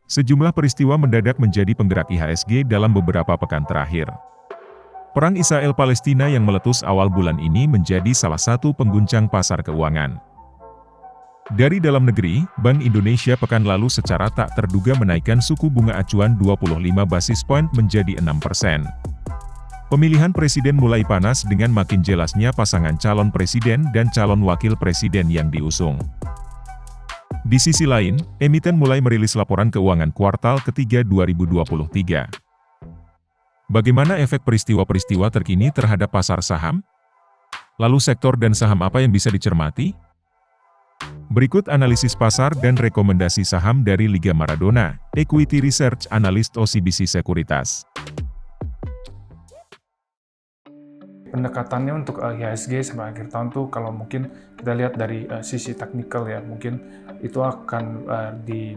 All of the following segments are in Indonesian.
Sejumlah peristiwa mendadak menjadi penggerak IHSG dalam beberapa pekan terakhir. Perang Israel-Palestina yang meletus awal bulan ini menjadi salah satu pengguncang pasar keuangan. Dari dalam negeri, Bank Indonesia pekan lalu secara tak terduga menaikkan suku bunga acuan 25 basis point menjadi 6%. Pemilihan presiden mulai panas dengan makin jelasnya pasangan calon presiden dan calon wakil presiden yang diusung. Di sisi lain, emiten mulai merilis laporan keuangan kuartal ketiga 2023. Bagaimana efek peristiwa-peristiwa terkini terhadap pasar saham? Lalu sektor dan saham apa yang bisa dicermati? Berikut analisis pasar dan rekomendasi saham dari Liga Maradona, Equity Research Analyst OCBC Sekuritas. Pendekatannya untuk IHSG sampai akhir tahun tuh kalau mungkin kita lihat dari sisi teknikal ya, mungkin itu akan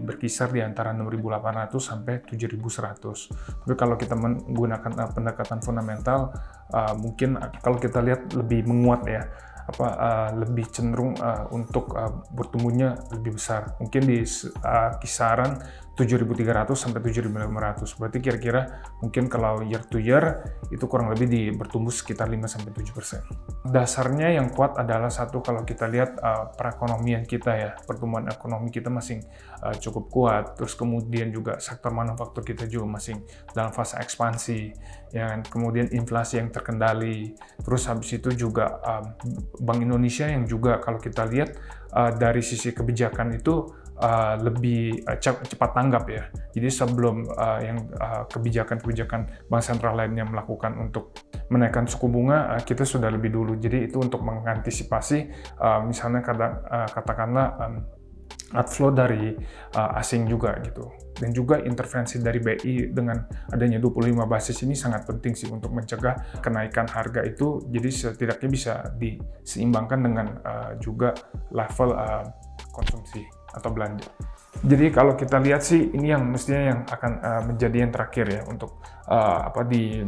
berkisar di antara 6.800 sampai 7.100. Tapi kalau kita menggunakan pendekatan fundamental, mungkin kalau kita lihat lebih menguat ya, lebih cenderung untuk bertumbuhnya lebih besar. Mungkin di kisaran 7.300 sampai 7.500. Berarti kira-kira mungkin kalau year to year itu kurang lebih bertumbuh sekitar 5-7%. Dasarnya yang kuat adalah satu, kalau kita lihat perekonomian kita ya, pertumbuhan ekonomi kita masih cukup kuat. Terus kemudian juga sektor manufaktur kita juga masih dalam fase ekspansi, ya kan? Kemudian inflasi yang terkendali. Terus habis itu juga Bank Indonesia yang juga kalau kita lihat dari sisi kebijakan itu lebih cepat tanggap ya. Jadi sebelum kebijakan-kebijakan bank sentral lainnya melakukan untuk menaikkan suku bunga, kita sudah lebih dulu. Jadi itu untuk mengantisipasi misalnya katakanlah outflow dari asing juga gitu. Dan juga intervensi dari BI dengan adanya 25 basis ini sangat penting sih untuk mencegah kenaikan harga itu. Jadi setidaknya bisa diseimbangkan dengan juga level konsumsi atau belanja. Jadi kalau kita lihat sih ini yang mestinya yang akan menjadi yang terakhir ya untuk di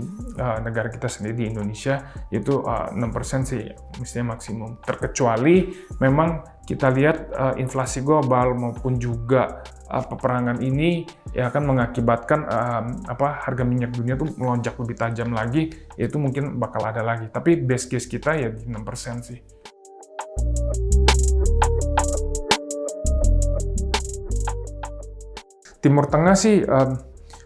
negara kita sendiri di Indonesia, yaitu 6% sih mestinya maksimum. Terkecuali memang kita lihat inflasi global maupun juga peperangan ini ya akan mengakibatkan harga minyak dunia tuh melonjak lebih tajam lagi, itu mungkin bakal ada lagi. Tapi base case kita ya di 6% sih. Timur Tengah sih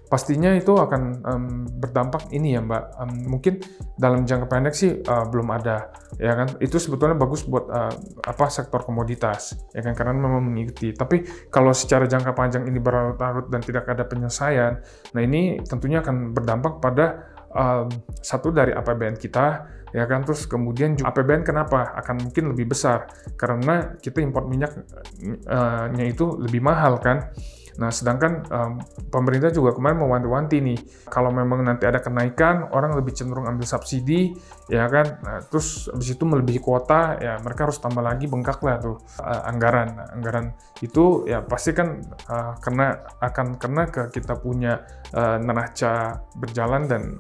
pastinya itu akan berdampak ini ya Mbak. Mungkin dalam jangka pendek sih belum ada, ya kan. Itu sebetulnya bagus buat sektor komoditas, ya kan, karena memang mengikuti. Tapi kalau secara jangka panjang ini berlarut-larut dan tidak ada penyelesaian, nah ini tentunya akan berdampak pada satu dari APBN kita, ya kan. Terus kemudian juga APBN kenapa akan mungkin lebih besar, karena kita import minyaknya itu lebih mahal kan. Nah, sedangkan pemerintah juga kemarin mewanti-wanti nih, kalau memang nanti ada kenaikan, orang lebih cenderung ambil subsidi, ya kan. Nah, terus habis itu melebihi kuota, ya mereka harus tambah lagi, bengkak lah tuh anggaran. Nah, anggaran itu ya pasti kan akan kena ke kita punya neraca berjalan dan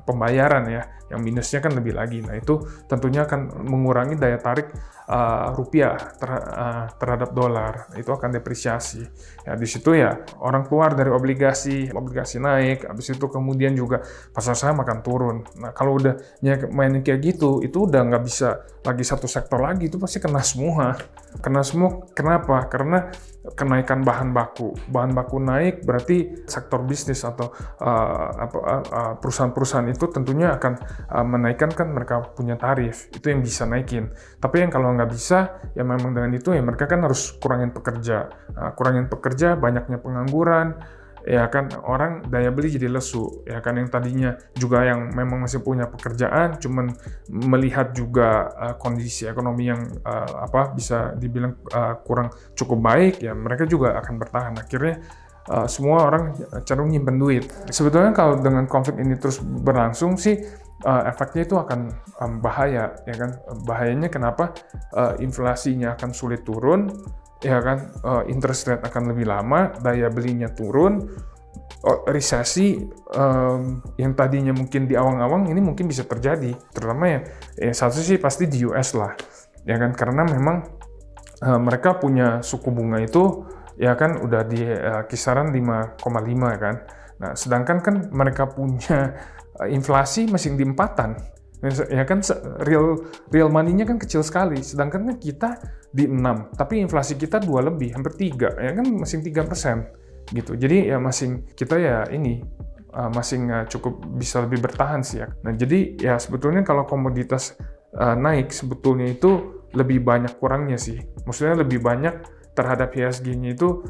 pembayaran ya, yang minusnya kan lebih lagi. Nah, itu tentunya akan mengurangi daya tarik rupiah terhadap dolar. Itu akan depresiasi. Ya, di situ ya orang keluar dari obligasi naik, habis itu kemudian juga pasar saham akan turun. Nah, kalau udah main kayak gitu, itu udah nggak bisa lagi satu sektor lagi, itu pasti kena semua. Kenapa? Karena kenaikan bahan baku naik, berarti sektor bisnis atau perusahaan-perusahaan itu tentunya akan menaikkan, kan mereka punya tarif, itu yang bisa naikin. Tapi yang kalau nggak bisa, ya memang dengan itu ya mereka kan harus kurangin pekerja, banyaknya pengangguran, ya kan, orang daya beli jadi lesu, ya kan. Yang tadinya juga yang memang masih punya pekerjaan, cuman melihat juga kondisi ekonomi yang bisa dibilang kurang cukup baik, ya mereka juga akan bertahan. Akhirnya semua orang cenderung nyimpen duit. Sebetulnya kalau dengan konflik ini terus berlangsung sih efeknya itu akan bahaya, ya kan. Bahayanya kenapa? Inflasinya akan sulit turun, ya kan, interest rate akan lebih lama, daya belinya turun, resesi yang tadinya mungkin di awang-awang ini mungkin bisa terjadi, terutama ya satu sih pasti di US lah, ya kan, karena memang mereka punya suku bunga itu ya kan udah di kisaran 5,5 kan. Nah, sedangkan kan mereka punya inflasi masih di 4-an. Ya kan real money-nya kan kecil sekali, sedangkan kan kita di 6, tapi inflasi kita 2 lebih, hampir 3, ya kan masih 3% gitu. Jadi ya masih kita ya ini masih cukup bisa lebih bertahan sih ya. Nah, jadi ya sebetulnya kalau komoditas naik sebetulnya itu lebih banyak kurangnya sih. Maksudnya lebih banyak terhadap IHSG-nya itu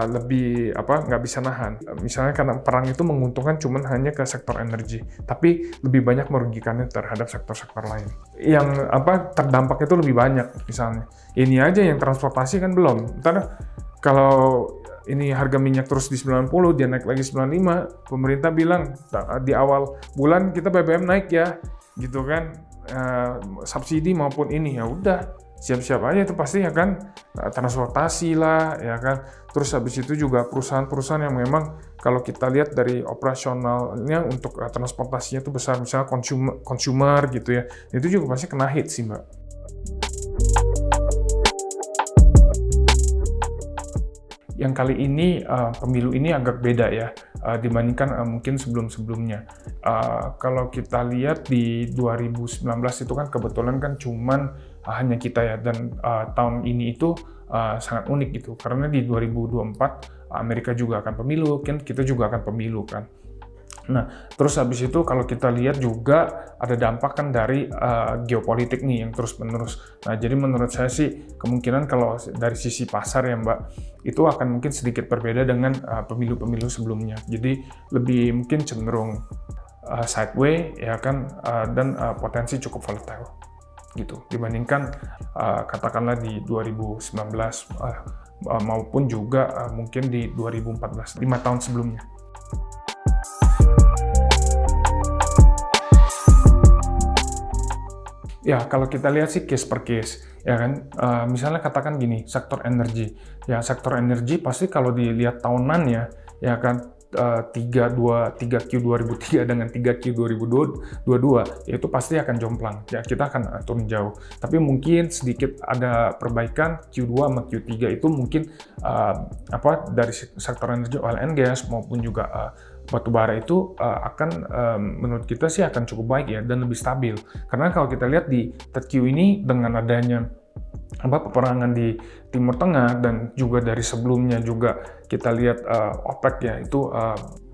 lebih nggak bisa nahan. Misalnya karena perang itu menguntungkan cuman hanya ke sektor energi, tapi lebih banyak merugikannya terhadap sektor-sektor lain. Yang terdampak itu lebih banyak. Misalnya ini aja yang transportasi kan belum. Ntar kalau ini harga minyak terus di 90, dia naik lagi 95, pemerintah bilang di awal bulan kita BBM naik ya, gitu kan, subsidi maupun ini, ya udah siap-siap aja itu pasti ya kan, transportasi lah ya kan, terus habis itu juga perusahaan-perusahaan yang memang kalau kita lihat dari operasionalnya untuk transportasinya itu besar, misalnya consumer gitu ya, itu juga pasti kena hit sih Mbak. Yang kali ini pemilu ini agak beda ya dibandingkan mungkin sebelum-sebelumnya. Kalau kita lihat di 2019 itu kan kebetulan kan cuman hanya kita ya, dan tahun ini itu sangat unik gitu karena di 2024 Amerika juga akan pemilu, kan kita juga akan pemilu kan. Nah, terus habis itu kalau kita lihat juga ada dampak kan dari geopolitik nih yang terus-menerus. Nah, jadi menurut saya sih kemungkinan kalau dari sisi pasar ya Mbak, itu akan mungkin sedikit berbeda dengan pemilu-pemilu sebelumnya. Jadi lebih mungkin cenderung sideways ya kan, dan potensi cukup volatile gitu dibandingkan katakanlah di 2019 maupun juga mungkin di 2014, 5 tahun sebelumnya. Ya, kalau kita lihat sih case per case, ya kan. Misalnya katakan gini, sektor energi. Ya, sektor energi pasti kalau dilihat tahunannya, ya kan, 3Q 2003 dengan 3Q 2022, itu pasti akan jomplang. Ya, kita akan turun jauh. Tapi mungkin sedikit ada perbaikan Q2 sama Q3 itu mungkin dari sektor energi oil and gas maupun juga batu bara itu akan menurut kita sih akan cukup baik ya dan lebih stabil. Karena kalau kita lihat di Q ini dengan adanya peperangan di Timur Tengah dan juga dari sebelumnya juga kita lihat OPEC ya itu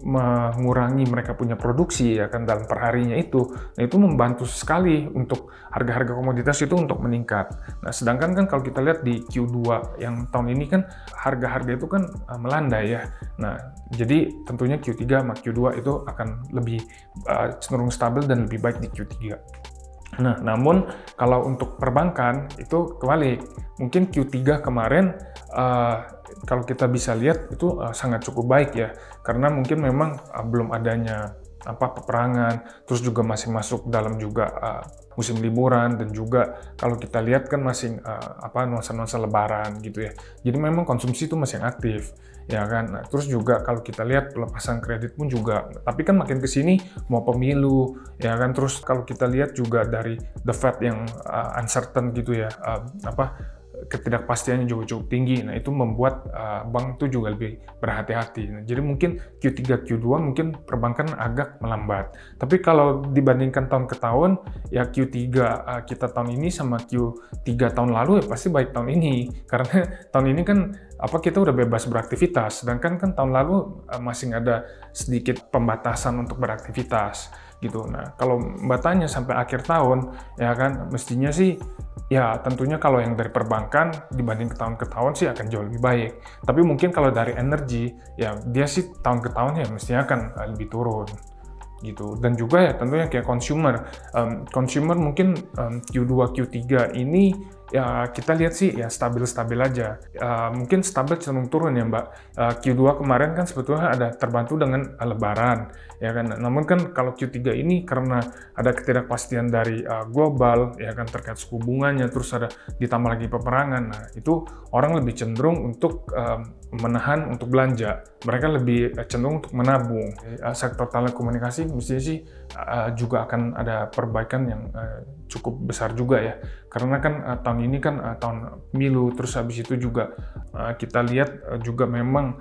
mengurangi mereka punya produksi ya kan dalam perharinya itu. Nah, itu membantu sekali untuk harga-harga komoditas itu untuk meningkat. Nah, sedangkan kan kalau kita lihat di Q2 yang tahun ini kan harga-harga itu kan melandai ya. Nah, jadi tentunya Q3 sama Q2 itu akan lebih cenderung stabil dan lebih baik di Q3. Nah, namun kalau untuk perbankan itu kebalik. Mungkin Q3 kemarin kalau kita bisa lihat itu sangat cukup baik ya. Karena mungkin memang belum adanya peperangan, terus juga masih masuk dalam juga musim liburan, dan juga kalau kita lihat kan masih nuansa-nuansa lebaran gitu ya. Jadi memang konsumsi itu masih aktif ya kan. Nah, terus juga kalau kita lihat pelepasan kredit pun juga, tapi kan makin ke sini mau pemilu ya kan. Terus kalau kita lihat juga dari the Fed yang uncertain gitu ya, ketidakpastiannya juga cukup tinggi. Nah, itu membuat bank itu juga lebih berhati-hati. Nah, jadi mungkin Q3, Q2 mungkin perbankan agak melambat. Tapi kalau dibandingkan tahun ke tahun, ya Q3 kita tahun ini sama Q3 tahun lalu ya pasti baik tahun ini. Karena tahun ini kan kita udah bebas beraktivitas. Sedangkan kan tahun lalu masih ada sedikit pembatasan untuk beraktivitas gitu. Nah, kalau Mbak tanya sampai akhir tahun, ya kan mestinya sih ya tentunya kalau yang dari perbankan dibanding ke tahun sih akan jauh lebih baik. Tapi mungkin kalau dari energi, ya dia sih tahun ke tahun ya mestinya akan lebih turun gitu. Dan juga ya tentunya kayak consumer mungkin Q2, Q3 ini ya kita lihat sih ya stabil-stabil aja. Mungkin stabil cenderung turun ya Mbak. Q2 kemarin kan sebetulnya ada terbantu dengan lebaran ya kan. Namun kan kalau Q3 ini karena ada ketidakpastian dari global ya kan terkait suku bunganya, terus ada ditambah lagi peperangan. Nah, itu orang lebih cenderung untuk menahan untuk belanja. Mereka lebih cenderung untuk menabung. Sektor telekomunikasi mestinya sih juga akan ada perbaikan yang cukup besar juga ya. Karena kan tahun ini kan tahun pemilu, terus habis itu juga kita lihat juga memang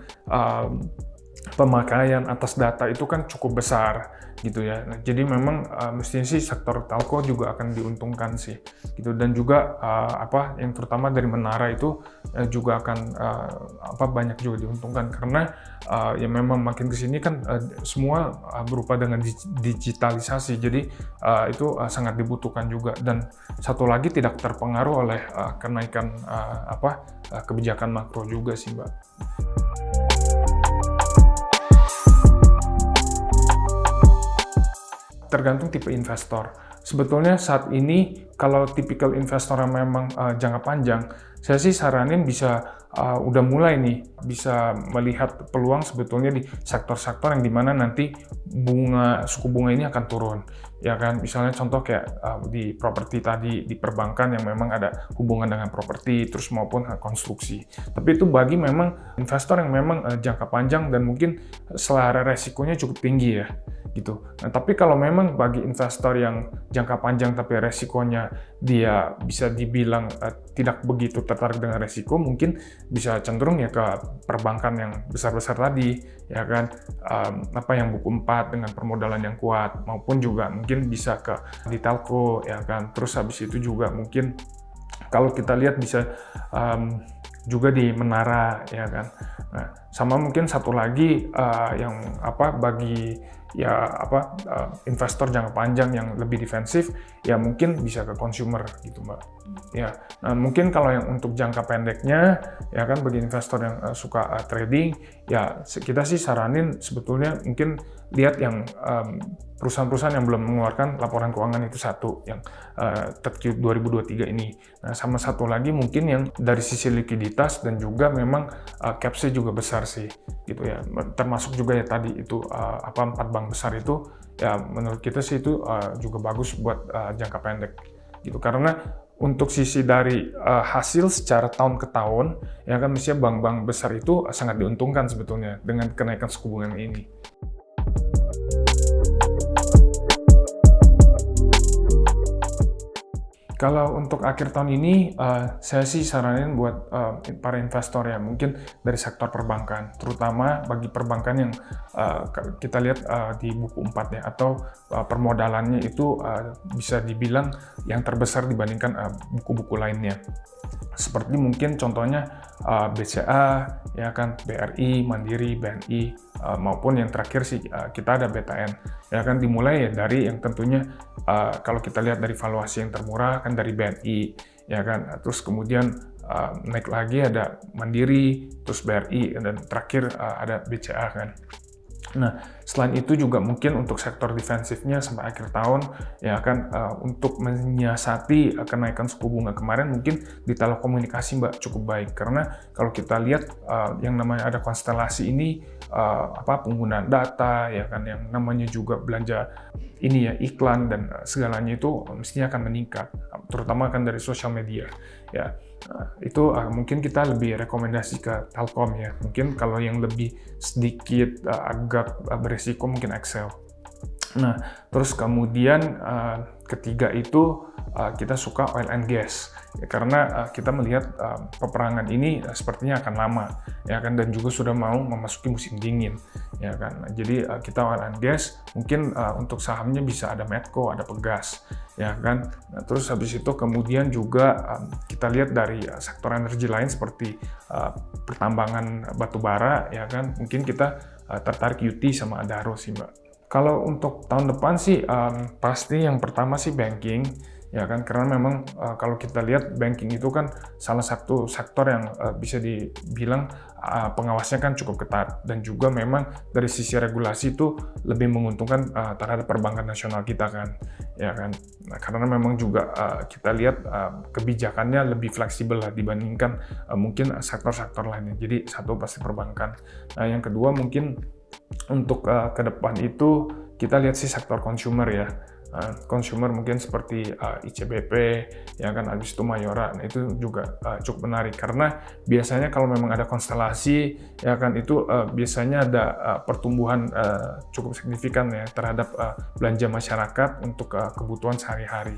pemakaian atas data itu kan cukup besar gitu ya. Nah, jadi memang mestinya sih sektor telco juga akan diuntungkan sih gitu, dan juga yang terutama dari menara itu juga akan banyak juga diuntungkan karena ya memang makin kesini kan semua berupa dengan digitalisasi, jadi itu sangat dibutuhkan juga, dan satu lagi tidak terpengaruh oleh kenaikan kebijakan makro juga sih Mbak. Tergantung tipe investor. Sebetulnya saat ini kalau tipikal investor yang memang jangka panjang, saya sih saranin bisa udah mulai nih bisa melihat peluang sebetulnya di sektor-sektor yang dimana nanti suku bunga ini akan turun, ya kan? Misalnya contoh kayak di properti tadi, di perbankan yang memang ada hubungan dengan properti, terus maupun konstruksi. Tapi itu bagi memang investor yang memang jangka panjang dan mungkin selera resikonya cukup tinggi ya. Gitu. Nah, tapi kalau memang bagi investor yang jangka panjang tapi resikonya dia bisa dibilang tidak begitu tertarik dengan resiko, mungkin bisa cenderung ya ke perbankan yang besar-besar tadi, ya kan, yang buku 4 dengan permodalan yang kuat, maupun juga mungkin bisa ke di telco, ya kan. Terus habis itu juga mungkin kalau kita lihat bisa juga di menara, ya kan. Nah, sama mungkin satu lagi bagi investor jangka panjang yang lebih defensif, ya mungkin bisa ke consumer gitu Mbak. Ya, nah, mungkin kalau yang untuk jangka pendeknya, ya kan, bagi investor yang suka trading, ya kita sih saranin sebetulnya mungkin lihat yang perusahaan-perusahaan yang belum mengeluarkan laporan keuangan itu satu, yang Q 2023 ini. Nah, sama satu lagi mungkin yang dari sisi likuiditas dan juga memang capsnya juga besar sih, gitu ya. Termasuk juga ya tadi itu 4 bank besar itu, ya menurut kita sih itu juga bagus buat jangka pendek, gitu. Karena untuk sisi dari hasil secara tahun ke tahun, ya kan mestinya bank-bank besar itu sangat diuntungkan sebetulnya dengan kenaikan suku bunga ini. Kalau untuk akhir tahun ini, saya sih saranin buat para investor ya, mungkin dari sektor perbankan, terutama bagi perbankan yang kita lihat di buku 4 ya, atau permodalannya itu bisa dibilang yang terbesar dibandingkan buku-buku lainnya. Seperti mungkin contohnya BCA, ya kan, BRI, Mandiri, BNI, maupun yang terakhir sih kita ada BTN, ya kan. Dimulai ya dari yang tentunya kalau kita lihat dari valuasi yang termurah kan dari BNI, ya kan, terus kemudian naik lagi ada Mandiri, terus BRI, dan terakhir ada BCA kan. Nah, selain itu juga mungkin untuk sektor defensifnya sampai akhir tahun, ya kan, untuk menyiasati kenaikan suku bunga kemarin mungkin di telekomunikasi Mbak cukup baik, karena kalau kita lihat yang namanya ada konstelasi ini, penggunaan data, ya kan, yang namanya juga belanja ini ya, iklan dan segalanya itu mestinya akan meningkat, terutama kan dari sosial media ya. Itu mungkin kita lebih rekomendasi ke Telkom ya. Mungkin kalau yang lebih sedikit agak beresiko mungkin Excel. Nah, terus kemudian ketiga itu kita suka oil and gas, ya, karena kita melihat peperangan ini sepertinya akan lama, ya kan, dan juga sudah mau memasuki musim dingin, ya kan. Jadi kita oil and gas, mungkin untuk sahamnya bisa ada Medco, ada Pegas, ya kan. Nah, terus habis itu kemudian juga kita lihat dari sektor energi lain seperti pertambangan batu bara, ya kan. Mungkin kita tertarik UT sama Adaro sih Mbak. Kalau untuk tahun depan sih pasti yang pertama sih banking, ya kan, karena memang kalau kita lihat banking itu kan salah satu sektor yang bisa dibilang pengawasnya kan cukup ketat, dan juga memang dari sisi regulasi itu lebih menguntungkan terhadap perbankan nasional kita kan, ya kan. Nah, karena memang juga kita lihat kebijakannya lebih fleksibel lah dibandingkan mungkin sektor-sektor lainnya. Jadi satu pasti perbankan. Nah, yang kedua mungkin untuk ke depan itu kita lihat sih sektor consumer ya. consumer mungkin seperti ICBP, ya kan, habis itu Mayora. Nah, itu juga cukup menarik karena biasanya kalau memang ada konstelasi, ya kan, itu biasanya ada pertumbuhan cukup signifikan ya terhadap belanja masyarakat untuk kebutuhan sehari-hari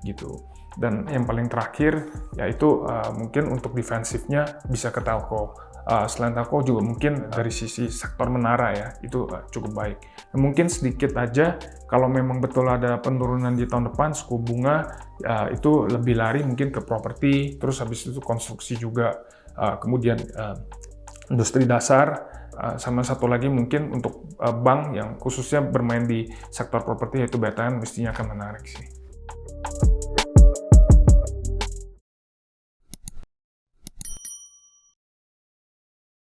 gitu. Dan yang paling terakhir yaitu mungkin untuk defensifnya bisa ke telco. Selain telco juga mungkin dari sisi sektor menara ya, itu cukup baik. Mungkin sedikit aja kalau memang betul ada penurunan di tahun depan, suku bunga itu lebih lari mungkin ke properti, terus habis itu konstruksi juga, kemudian industri dasar, sama satu lagi mungkin untuk bank yang khususnya bermain di sektor properti yaitu BTN mestinya akan menarik sih.